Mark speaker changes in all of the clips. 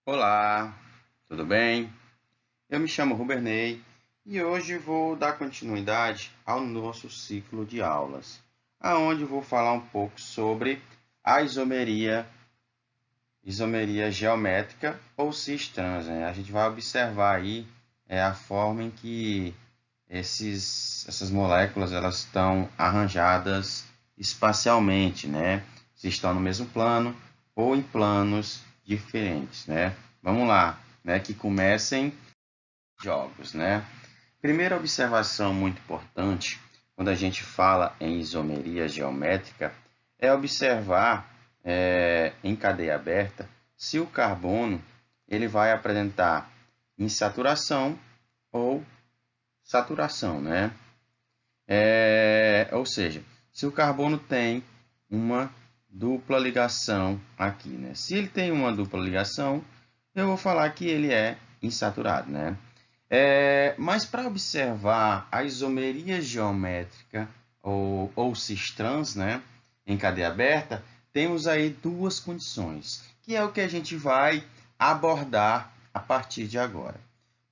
Speaker 1: Olá, tudo bem? Eu me chamo Rubernei e hoje vou dar continuidade ao nosso ciclo de aulas, aonde vou falar um pouco sobre a isomeria geométrica ou cis-trans, né? A gente vai observar aí a forma em que essas moléculas elas estão arranjadas espacialmente, né? Se estão no mesmo plano ou em planos diferentes, né? Vamos lá, né? Que comecem jogos, né? Primeira observação muito importante quando a gente fala em isomeria geométrica é observar em cadeia aberta se o carbono ele vai apresentar insaturação ou saturação, né? Ou seja, se o carbono tem uma dupla ligação aqui, né? Se ele tem uma dupla ligação, eu vou falar que ele é insaturado, né? Mas para observar a isomeria geométrica ou cis-trans, né, em cadeia aberta, temos aí duas condições, que é o que a gente vai abordar a partir de agora.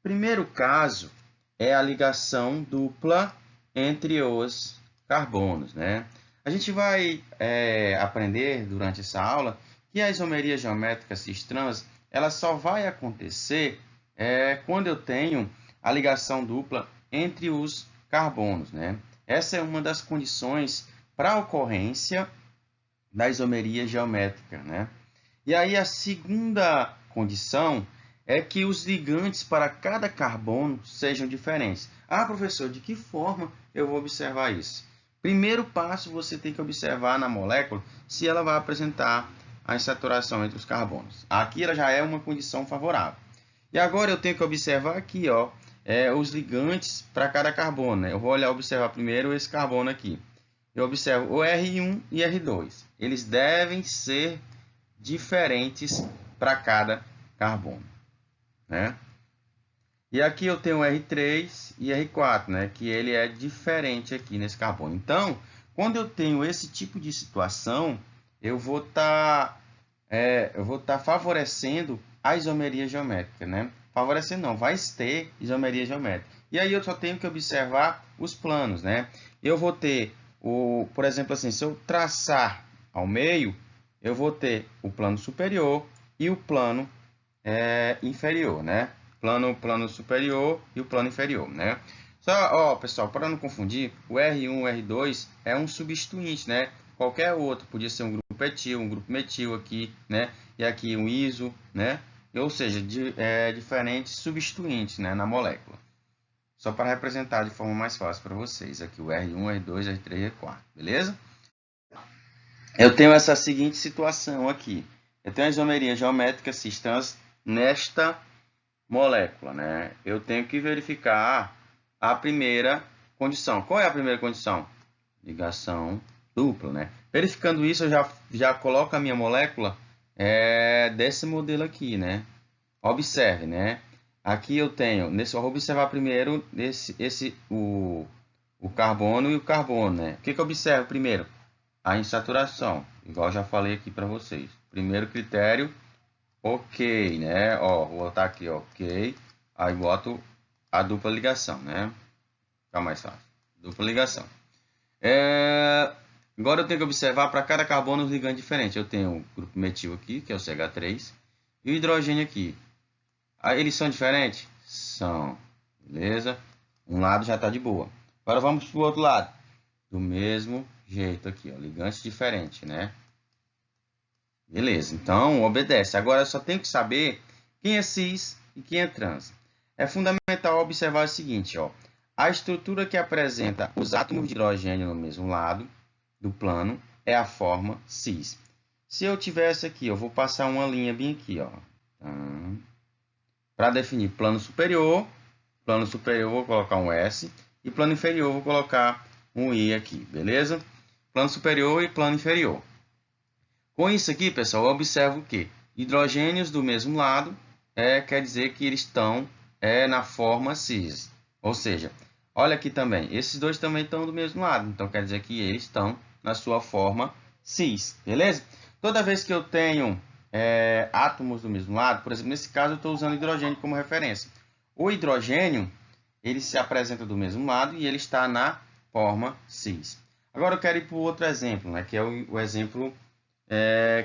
Speaker 1: Primeiro caso é a ligação dupla entre os carbonos, né? A gente vai aprender durante essa aula que a isomeria geométrica cis-trans ela só vai acontecer quando eu tenho a ligação dupla entre os carbonos, né? Essa é uma das condições para a ocorrência da isomeria geométrica, né? E aí a segunda condição é que os ligantes para cada carbono sejam diferentes. Ah, professor, de que forma eu vou observar isso? Primeiro passo, você tem que observar na molécula se ela vai apresentar a insaturação entre os carbonos. Aqui ela já é uma condição favorável. E agora eu tenho que observar aqui, ó, os ligantes para cada carbono, né? Eu vou observar primeiro esse carbono aqui. Eu observo o R1 e R2. Eles devem ser diferentes para cada carbono, né? E aqui eu tenho R3 e R4, né? Que ele é diferente aqui nesse carbono. Então, quando eu tenho esse tipo de situação, eu vou estar favorecendo a isomeria geométrica, né? Favorecendo não, vai ter isomeria geométrica. E aí eu só tenho que observar os planos, né? Eu vou ter por exemplo, assim, se eu traçar ao meio, eu vou ter o plano superior e o plano inferior, né? Plano superior e o plano inferior, né? Só, ó, pessoal, para não confundir, o R1 e o R2 é um substituinte, né? Qualquer outro, podia ser um grupo etil, um grupo metil aqui, né? E aqui um iso, né? Ou seja, diferentes substituintes, né, na molécula. Só para representar de forma mais fácil para vocês. Aqui o R1, R2, R3 e R4, beleza? Eu tenho essa seguinte situação aqui. Eu tenho a isomeria geométrica cis-trans nesta molécula, né? Eu tenho que verificar a primeira condição. Qual é a primeira condição? Ligação dupla, né? Verificando isso, eu já coloco a minha molécula desse modelo aqui, né? Observe, né? Aqui eu tenho, eu vou observar primeiro o carbono e o carbono, né? O que eu observo primeiro? A insaturação, igual eu já falei aqui para vocês. Primeiro critério, ok, né? Ó, vou botar aqui, ok. Aí boto a dupla ligação, né? Fica mais fácil. Dupla ligação. Agora eu tenho que observar para cada carbono os ligantes diferentes. Eu tenho o grupo metil aqui, que é o CH3, e o hidrogênio aqui. Aí eles são diferentes? São. Beleza? Um lado já está de boa. Agora vamos para o outro lado. Do mesmo jeito aqui, ó, ligantes diferentes, né? Beleza, então obedece. Agora eu só tenho que saber quem é cis e quem é trans. É fundamental observar o seguinte, ó. A estrutura que apresenta os átomos de hidrogênio no mesmo lado do plano é a forma cis. Se eu tivesse aqui, eu vou passar uma linha bem aqui, ó. Para definir plano superior eu vou colocar um S e plano inferior eu vou colocar um I aqui, beleza? Plano superior e plano inferior. Com isso aqui, pessoal, eu observo que hidrogênios do mesmo lado quer dizer que eles estão na forma cis. Ou seja, olha aqui também, esses dois também estão do mesmo lado, então quer dizer que eles estão na sua forma cis, beleza? Toda vez que eu tenho átomos do mesmo lado, por exemplo, nesse caso eu estou usando hidrogênio como referência. O hidrogênio, ele se apresenta do mesmo lado e ele está na forma cis. Agora eu quero ir para o outro exemplo, né, que é o exemplo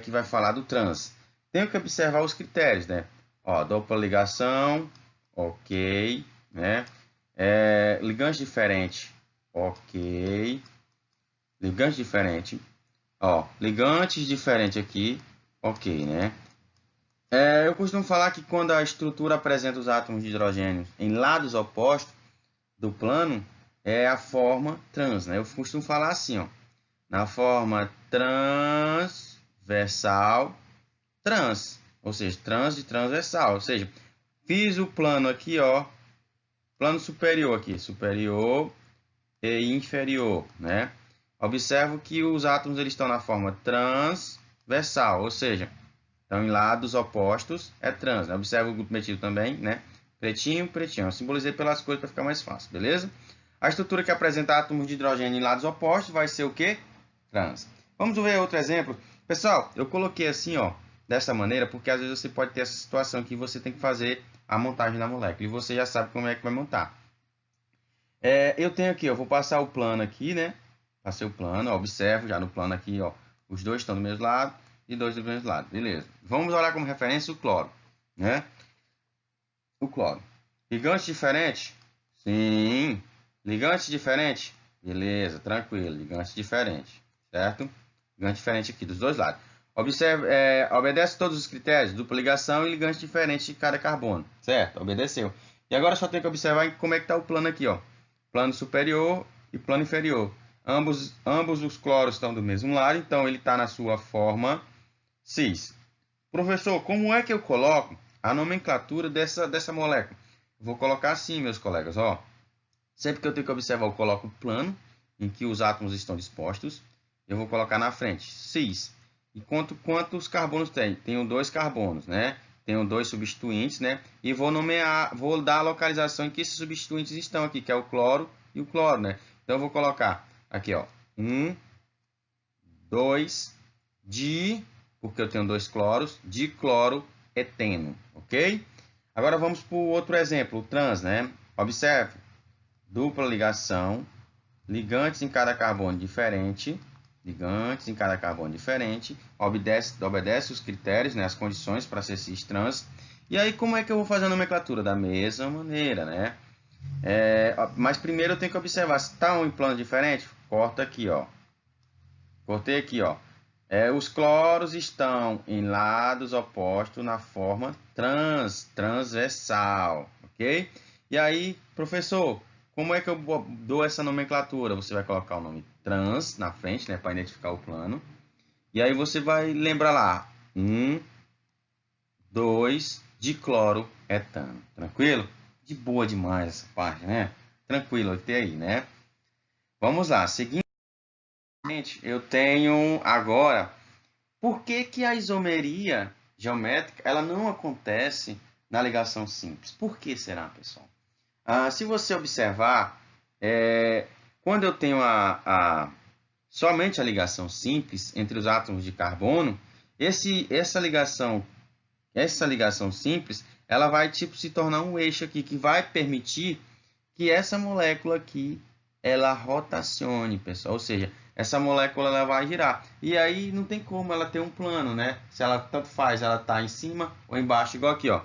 Speaker 1: que vai falar do trans. Tenho que observar os critérios, né? Ó, dupla ligação, ok, né? Ligante diferente, ok. Ligante diferente, ó, ligantes diferente aqui, ok, né? Eu costumo falar que quando a estrutura apresenta os átomos de hidrogênio em lados opostos do plano, é a forma trans, né? Eu costumo falar assim, ó, na forma transversal trans, ou seja, trans de transversal, ou seja, fiz o plano aqui, ó, plano superior aqui, superior e inferior, né? Observo que os átomos eles estão na forma transversal, ou seja, estão em lados opostos, é trans, né? Observa o grupo metil também, né? Pretinho, pretinho. Eu simbolizei pelas cores para ficar mais fácil, beleza? A estrutura que apresenta átomos de hidrogênio em lados opostos vai ser o quê? Trans. Vamos ver outro exemplo. Pessoal, eu coloquei assim, ó, dessa maneira, porque às vezes você pode ter essa situação que você tem que fazer a montagem da molécula e você já sabe como é que vai montar. Eu tenho aqui, eu vou passar o plano aqui, né? Passei o plano, ó, observo já no plano aqui, ó, os dois estão do mesmo lado e dois do mesmo lado, beleza. Vamos olhar como referência o cloro, né? O cloro. Ligante diferente? Sim. Ligante diferente? Beleza, tranquilo, ligante diferente, certo? Ligante diferente aqui dos dois lados. Observe, obedece todos os critérios, dupla ligação e ligante diferente de cada carbono, certo? Obedeceu. E agora só tem que observar como é que está o plano aqui, ó. Plano superior e plano inferior. Ambos os cloros estão do mesmo lado, então ele está na sua forma cis. Professor, como é que eu coloco a nomenclatura dessa molécula? Vou colocar assim, meus colegas, ó. Sempre que eu tenho que observar, eu coloco o plano em que os átomos estão dispostos. Eu vou colocar na frente cis. E quantos carbonos tem? Tenho 2 carbonos, né? Tenho 2 substituintes, né? E vou nomear, vou dar a localização em que esses substituintes estão aqui, que é o cloro e o cloro, né? Então eu vou colocar aqui, ó, 1, 2, porque eu tenho 2 cloros, dicloroeteno, ok? Agora vamos para o outro exemplo, o trans, né? Observe, dupla ligação, ligantes em cada carbono diferente, obedece os critérios, né, as condições para ser cis trans. E aí como é que eu vou fazer a nomenclatura? Da mesma maneira, né? Mas primeiro eu tenho que observar se está em plano diferente. Corta aqui, ó. Cortei aqui, ó. Os cloros estão em lados opostos na forma transversal, ok? E aí, professor, como é que eu dou essa nomenclatura? Você vai colocar o nome trans na frente, né, para identificar o plano. E aí você vai lembrar lá, 1, 2, dicloroetano. Tranquilo? De boa demais essa parte, né? Tranquilo até aí, né? Vamos lá, seguinte, eu tenho agora, por que que a isomeria geométrica ela não acontece na ligação simples? Por que será, pessoal? Se você observar, quando eu tenho somente a ligação simples entre os átomos de carbono, essa ligação simples, ela vai tipo se tornar um eixo aqui que vai permitir que essa molécula aqui ela rotacione, pessoal, ou seja, essa molécula ela vai girar. E aí não tem como ela ter um plano, né? Se ela tanto faz, ela tá em cima ou embaixo, igual aqui, ó.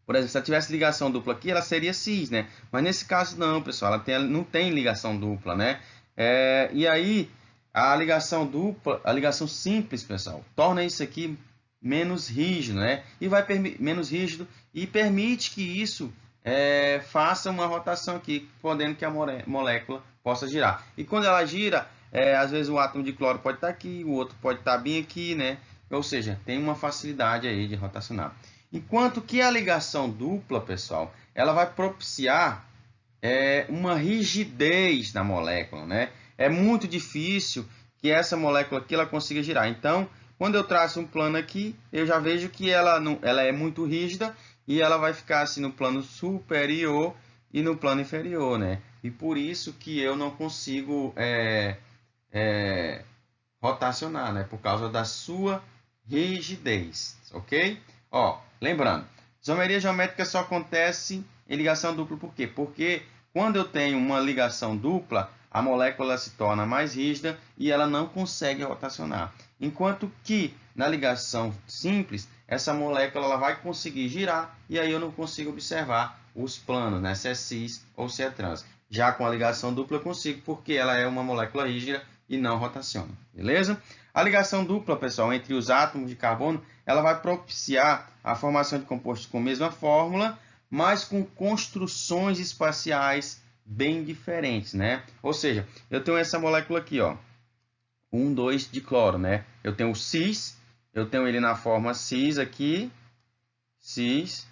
Speaker 1: Por exemplo, se ela tivesse ligação dupla aqui, ela seria cis, né? Mas nesse caso não, pessoal, ela não tem ligação dupla, né? E aí, a ligação dupla, a ligação simples, pessoal, torna isso aqui menos rígido, né? E vai menos rígido e permite que isso faça uma rotação aqui, podendo que a molécula possa girar. E quando ela gira, às vezes o átomo de cloro pode estar aqui, o outro pode estar bem aqui, né? Ou seja, tem uma facilidade aí de rotacionar. Enquanto que a ligação dupla, pessoal, ela vai propiciar uma rigidez na molécula, né? É muito difícil que essa molécula aqui ela consiga girar. Então, quando eu traço um plano aqui, eu já vejo que ela é muito rígida e ela vai ficar assim no plano superior e no plano inferior, né? E por isso que eu não consigo rotacionar, né? Por causa da sua rigidez, ok? Ó, lembrando, isomeria geométrica só acontece em ligação dupla, por quê? Porque quando eu tenho uma ligação dupla, a molécula se torna mais rígida e ela não consegue rotacionar. Enquanto que na ligação simples, essa molécula ela vai conseguir girar e aí eu não consigo observar os planos, né? Se é cis ou se é trans. Já com a ligação dupla eu consigo, porque ela é uma molécula rígida e não rotaciona, beleza? A ligação dupla, pessoal, entre os átomos de carbono, ela vai propiciar a formação de compostos com a mesma fórmula, mas com construções espaciais bem diferentes, né? Ou seja, eu tenho essa molécula aqui, ó, 1,2 de cloro, né? Eu tenho o cis, eu tenho ele na forma cis aqui, cis,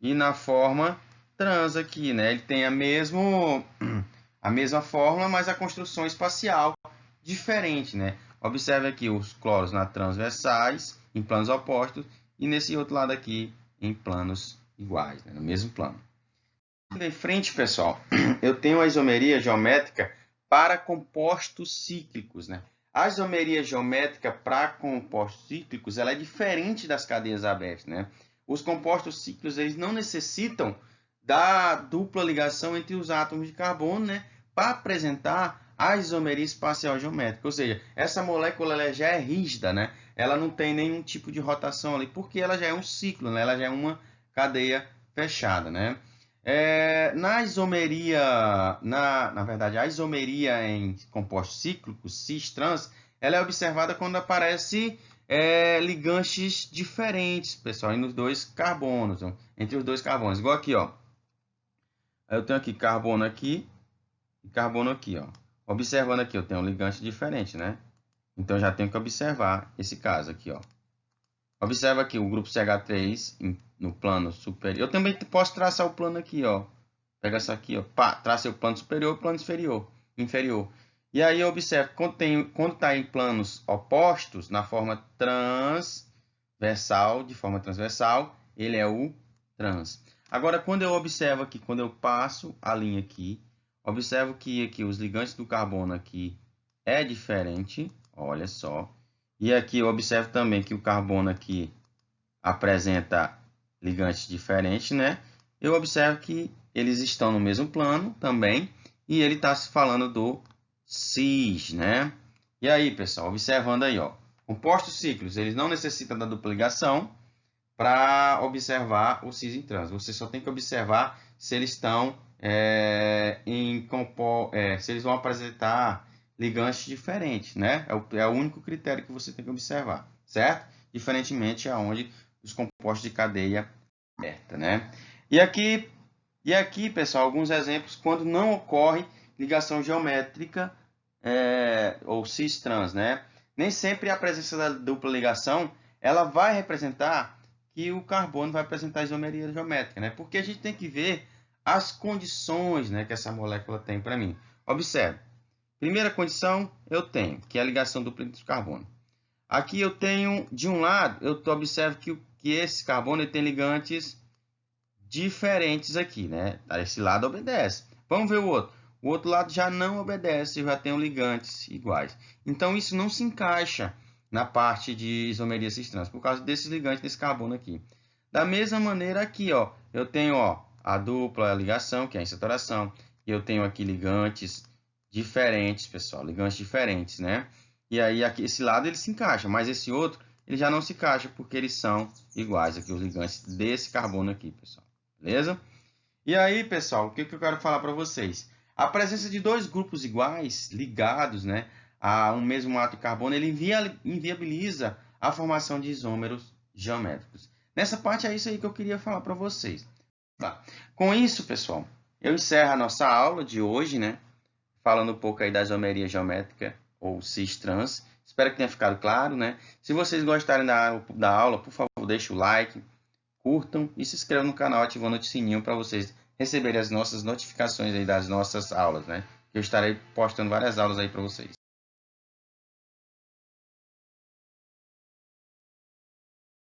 Speaker 1: e na forma trans aqui, né? Ele tem a mesma fórmula, mas a construção espacial diferente, né? Observe aqui os cloros na transversais, em planos opostos, e nesse outro lado aqui, em planos iguais, né? No mesmo plano. Em frente, pessoal, eu tenho a isomeria geométrica para compostos cíclicos, né? A isomeria geométrica para compostos cíclicos ela é diferente das cadeias abertas, né? Os compostos cíclicos eles não necessitam da dupla ligação entre os átomos de carbono, né? Para apresentar a isomeria espacial geométrica, ou seja, essa molécula ela já é rígida, né? Ela não tem nenhum tipo de rotação ali, porque ela já é um ciclo, né? Ela já é uma cadeia fechada, né? Na isomeria, na verdade, a isomeria em compostos cíclicos, cis-trans, ela é observada quando aparece ligantes diferentes, pessoal, nos dois carbonos, entre os dois carbonos. Igual aqui, ó. Eu tenho aqui carbono aqui e carbono aqui, ó. Observando aqui, eu tenho um ligante diferente, né? Então, já tenho que observar esse caso aqui, ó. Observa aqui o grupo CH3 no plano superior. Eu também posso traçar o plano aqui, ó. Pega essa aqui, ó. Pá, tracei o plano superior e o plano inferior. E aí eu observo quando está em planos opostos, na forma transversal, de forma transversal, ele é o trans. Agora, quando eu observo aqui, quando eu passo a linha aqui, observo que aqui os ligantes do carbono aqui é diferente, olha só. E aqui eu observo também que o carbono aqui apresenta ligantes diferentes, né? Eu observo que eles estão no mesmo plano também e ele está se falando do cis, né? E aí, pessoal, observando aí, ó, compostos cíclicos, eles não necessitam da dupla ligação para observar o cis em trans. Você só tem que observar se eles estão se eles vão apresentar ligantes diferentes, né? É o único critério que você tem que observar, certo? Diferentemente aonde os compostos de cadeia aberta, né? E aqui, pessoal, alguns exemplos quando não ocorre ligação geométrica ou cis-trans, né? Nem sempre a presença da dupla ligação ela vai representar que o carbono vai apresentar isomeria geométrica, né? Porque a gente tem que ver as condições, né, que essa molécula tem para mim. Observe. Primeira condição, eu tenho, que é a ligação dupla entre os carbonos. Aqui eu tenho, de um lado, eu observo que esse carbono ele tem ligantes diferentes aqui, né? Esse lado obedece. Vamos ver o outro. O outro lado já não obedece, já tem ligantes iguais. Então, isso não se encaixa na parte de isomeria cis-trans, por causa desses ligantes desse carbono aqui. Da mesma maneira aqui, ó, eu tenho a dupla ligação, que é a insaturação, e eu tenho aqui ligantes diferentes, pessoal, ligantes diferentes, né? E aí, aqui, esse lado ele se encaixa, mas esse outro ele já não se encaixa, porque eles são iguais aqui, os ligantes desse carbono aqui, pessoal. Beleza? E aí, pessoal, o que eu quero falar para vocês? A presença de dois grupos iguais, ligados, né, a um mesmo átomo de carbono, ele inviabiliza a formação de isômeros geométricos. Nessa parte é isso aí que eu queria falar para vocês. Tá. Com isso, pessoal, eu encerro a nossa aula de hoje, né, falando um pouco aí da isomeria geométrica ou cis-trans. Espero que tenha ficado claro, né? Se vocês gostarem da aula, por favor, deixe o like, curtam e se inscrevam no canal ativando o sininho para vocês receberem as nossas notificações aí das nossas aulas, né? Eu estarei postando várias aulas aí para vocês.